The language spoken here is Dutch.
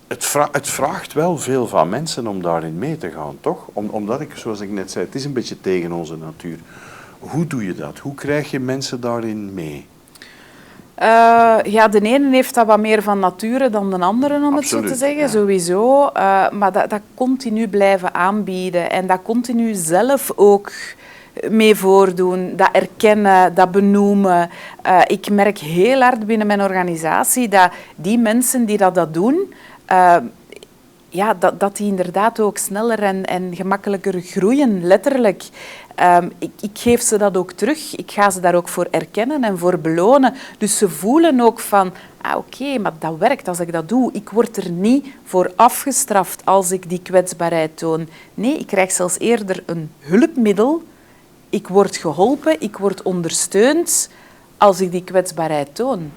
Het vraagt wel veel van mensen om daarin mee te gaan, toch? Omdat ik, zoals ik net zei, het is een beetje tegen onze natuur. Hoe doe je dat? Hoe krijg je mensen daarin mee? Ja, de ene heeft dat wat meer van nature dan de andere, om het zo te Absoluut, zeggen, ja. sowieso. Maar dat continu blijven aanbieden en dat continu zelf ook mee voordoen, dat erkennen, dat benoemen. Ik merk heel hard binnen mijn organisatie dat die mensen die dat doen, ja, dat die inderdaad ook sneller en gemakkelijker groeien, letterlijk. Ik geef ze dat ook terug. Ik ga ze daar ook voor erkennen en voor belonen. Dus ze voelen ook van, oké, maar dat werkt als ik dat doe. Ik word er niet voor afgestraft als ik die kwetsbaarheid toon. Nee, ik krijg zelfs eerder een hulpmiddel. Ik word geholpen, ik word ondersteund als ik die kwetsbaarheid toon.